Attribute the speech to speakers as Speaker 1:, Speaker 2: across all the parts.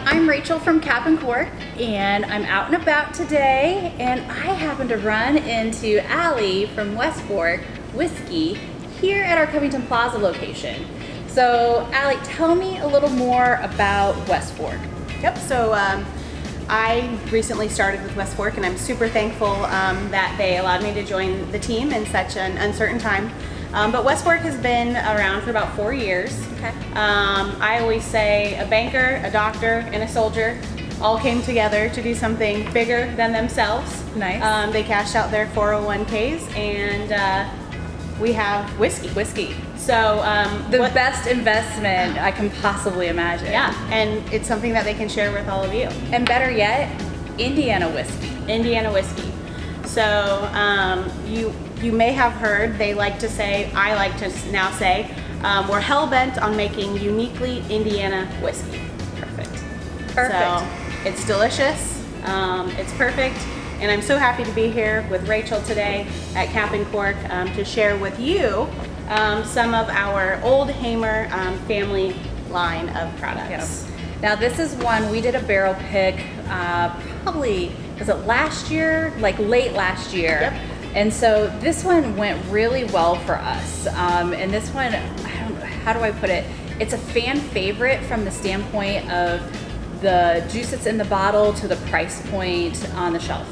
Speaker 1: I'm Rachel from Cap and Cork, and I'm out and about today, and I happened to run into Allie from West Fork Whiskey here at our Covington Plaza location. So Allie, tell me a little more about West Fork.
Speaker 2: Yep, so I recently started with West Fork, and I'm super thankful that they allowed me to join the team in such an uncertain time. But West Fork has been around for about 4 years.
Speaker 1: Okay.
Speaker 2: I always say a banker, a doctor, and a soldier all came together to do something bigger than themselves.
Speaker 1: Nice.
Speaker 2: They cashed out their 401ks, and we have whiskey. So
Speaker 1: The best investment I can possibly imagine.
Speaker 2: Yeah, and it's something that they can share with all of you.
Speaker 1: And better yet, Indiana whiskey.
Speaker 2: Indiana whiskey. So you may have heard, they like to say, I like to now say, we're hell-bent on making uniquely Indiana whiskey.
Speaker 1: Perfect.
Speaker 2: So it's delicious, it's perfect, and I'm so happy to be here with Rachel today at Cap and Cork to share with you some of our Old Hamer family line of products.
Speaker 1: Yes. Now this is one we did a barrel pick probably, was it last year? Like late last year.
Speaker 2: Yep.
Speaker 1: And so this one went really well for us. And this one, how do I put it? It's a fan favorite from the standpoint of the juice that's in the bottle to the price point on the shelf.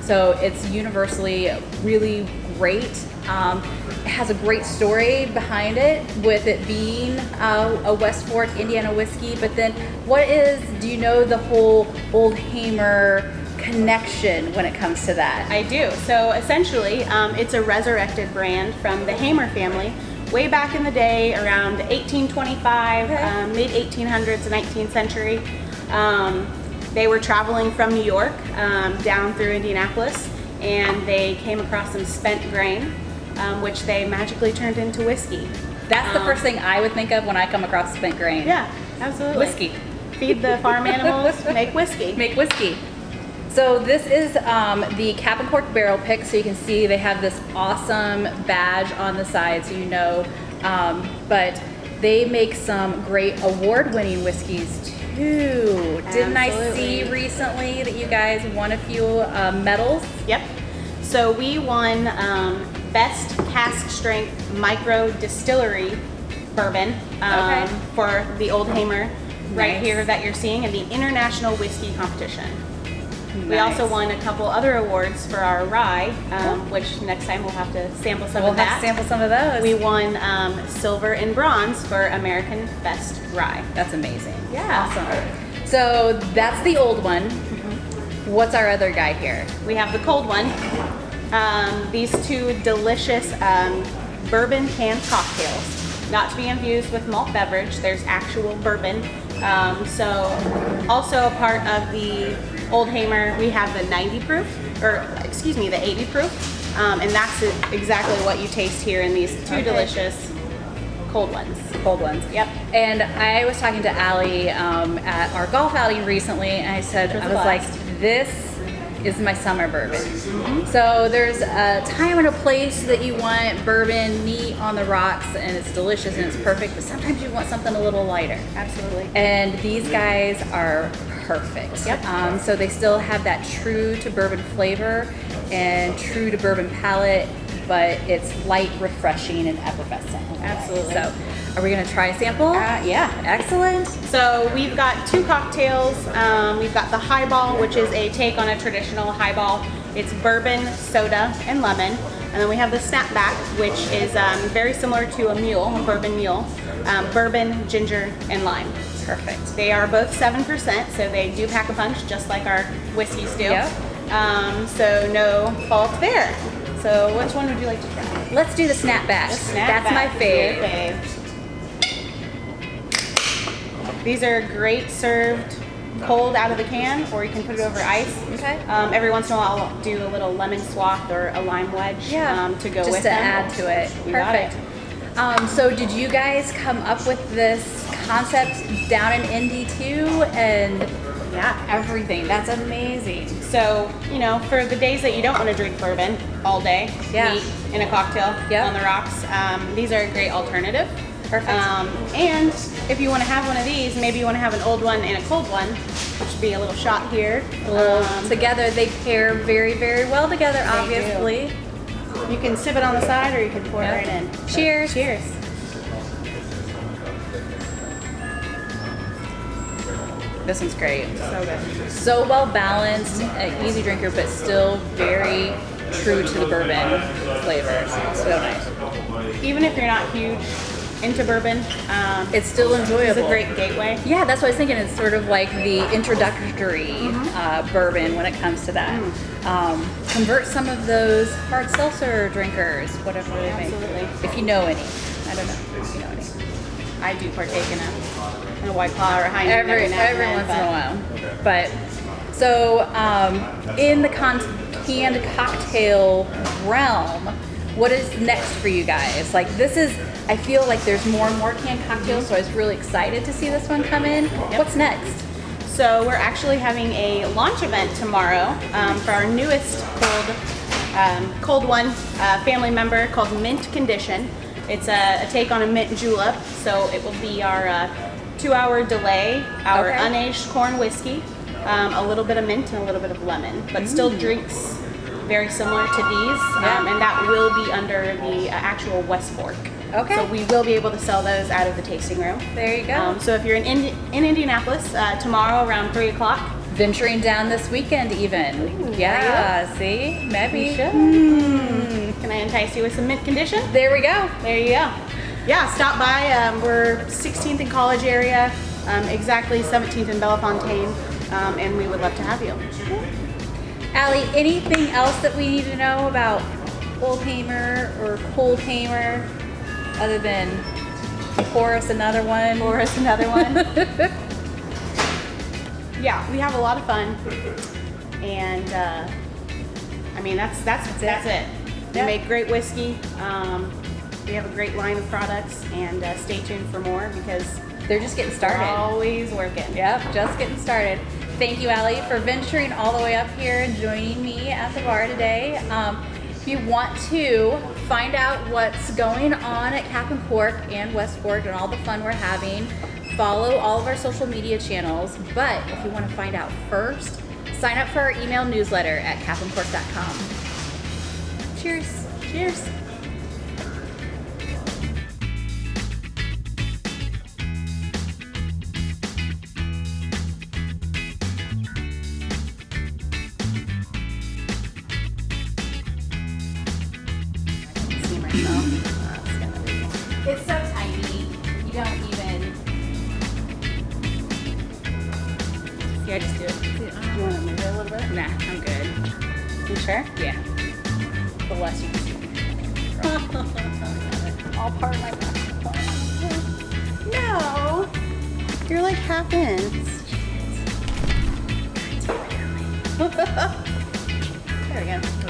Speaker 1: So it's universally really great. It has a great story behind it with it being a West Fork Indiana whiskey, but then do you know the whole Old Hamer connection when it comes to that?
Speaker 2: I do. So essentially, it's a resurrected brand from the Hamer family way back in the day, around 1825, mid-1800s, 19th century. They were traveling from New York down through Indianapolis, and they came across some spent grain, which they magically turned into whiskey.
Speaker 1: That's the first thing I would think of when I come across spent grain.
Speaker 2: Yeah, absolutely.
Speaker 1: Whiskey.
Speaker 2: Feed the farm animals, make whiskey.
Speaker 1: Make whiskey. So this is the Cap and Cork barrel pick. So you can see they have this awesome badge on the side, so you know. But they make some great award-winning whiskeys too. Didn't I see recently that you guys won a few medals?
Speaker 2: Yep. So we won Best Cask Strength Micro Distillery Bourbon for the Old Hamer right here that you're seeing in the International Whiskey Competition.
Speaker 1: Nice.
Speaker 2: We also won a couple other awards for our rye, which next time we'll have to sample some of that.
Speaker 1: We'll have to sample some of those.
Speaker 2: We won silver and bronze for American Best Rye.
Speaker 1: That's amazing.
Speaker 2: Yeah.
Speaker 1: Awesome. So that's the old one. What's our other guy here?
Speaker 2: We have the cold one. These two delicious bourbon canned cocktails, not to be infused with malt beverage. There's actual bourbon. So also a part of the Old Hamer, we have the 90 proof, the 80 proof, and that's exactly what you taste here in these two delicious cold ones.
Speaker 1: Cold ones.
Speaker 2: Yep.
Speaker 1: And I was talking to Allie at our golf outing recently, and I was like, this is my summer bourbon. So there's a time and a place that you want bourbon neat on the rocks, and it's delicious and it's perfect, but sometimes you want something a little lighter.
Speaker 2: Absolutely.
Speaker 1: And these guys are perfect.
Speaker 2: Yep.
Speaker 1: So they still have that true to bourbon flavor and true to bourbon palate, but it's light, refreshing, and effervescent.
Speaker 2: Absolutely.
Speaker 1: So are we gonna try a sample?
Speaker 2: Yeah.
Speaker 1: Excellent.
Speaker 2: So we've got two cocktails. We've got the highball, which is a take on a traditional highball. It's bourbon, soda, and lemon. And then we have the snapback, which is very similar to a bourbon mule. Bourbon, ginger, and lime.
Speaker 1: Perfect.
Speaker 2: They are both 7%, so they do pack a punch just like our whiskeys do.
Speaker 1: Yep.
Speaker 2: So no fault there. So which one would you like to try?
Speaker 1: Let's do the snapback. That's my fave.
Speaker 2: These are great served cold out of the can, or you can put it over ice.
Speaker 1: Okay.
Speaker 2: Every once in a while I'll do a little lemon swath or a lime wedge to go with them.
Speaker 1: Just to add to it. Perfect. So did you guys come up with this concept down in Indy too? And
Speaker 2: yeah,
Speaker 1: everything. That's amazing.
Speaker 2: So, for the days that you don't want to drink bourbon all day, neat in a cocktail on the rocks, these are a great alternative.
Speaker 1: Perfect.
Speaker 2: And if you want to have one of these, maybe you want to have an old one and a cold one, which would be a little shot here.
Speaker 1: Together, they pair very, very well together, obviously.
Speaker 2: You can sip it on the side, or you can pour it right in.
Speaker 1: Cheers.
Speaker 2: So, cheers.
Speaker 1: This one's great.
Speaker 2: So good.
Speaker 1: So well balanced, easy drinker, but still very true to the bourbon flavors. So nice.
Speaker 2: Even if you're not huge into bourbon,
Speaker 1: It's still enjoyable.
Speaker 2: it's a great gateway.
Speaker 1: Yeah, that's what I was thinking. It's sort of like the introductory bourbon when it comes to that. Convert some of those hard seltzer drinkers, whatever they make.
Speaker 2: Absolutely.
Speaker 1: If you know any. I don't know if you know any.
Speaker 2: I do partake in a White Claw or a High Noon
Speaker 1: Every once in a while. But so in the canned cocktail realm, what is next for you guys? Like this is, I feel like there's more and more canned cocktails, so I was really excited to see this one come in.
Speaker 2: Yep.
Speaker 1: What's next?
Speaker 2: So we're actually having a launch event tomorrow for our newest cold one family member called Mint Condition. It's a take on a mint julep, so it will be our 2-hour delay, our unaged corn whiskey, a little bit of mint and a little bit of lemon, but still drinks very similar to these, and that will be under the actual West Fork.
Speaker 1: Okay.
Speaker 2: So we will be able to sell those out of the tasting room.
Speaker 1: There you go.
Speaker 2: So if you're in Indianapolis tomorrow around 3 o'clock,
Speaker 1: Venturing down this weekend even.
Speaker 2: Ooh,
Speaker 1: Yeah, see? Maybe.
Speaker 2: you should. Can I entice you with some mint condition?
Speaker 1: There we go.
Speaker 2: There you go. Yeah, stop by. We're 16th in College area, exactly 17th in Bellefontaine, and we would love to have you.
Speaker 1: Allie, anything else that we need to know about Old Hamer or Cold Hamer other than pour us another one?
Speaker 2: Pour us another one. Yeah, we have a lot of fun, and I mean that's it. We
Speaker 1: Yep.
Speaker 2: make great whiskey. We have a great line of products, and stay tuned for more because
Speaker 1: They're just getting started.
Speaker 2: we're always working.
Speaker 1: Yep, just getting started. Thank you, Allie, for venturing all the way up here and joining me at the bar today. If you want to find out what's going on at Cap and Cork and West Fork and all the fun we're having, follow all of our social media channels. But if you want to find out first, sign up for our email newsletter at capandcork.com. Cheers.
Speaker 2: Cheers. See myself. That's gonna be.
Speaker 1: It's so tiny, you don't even...
Speaker 2: Yeah, just do it. Do you want to move it a little bit?
Speaker 1: Nah, I'm good.
Speaker 2: You sure?
Speaker 1: Yeah. The less you can see.
Speaker 2: All part of my back. No, you're like half in. There we go.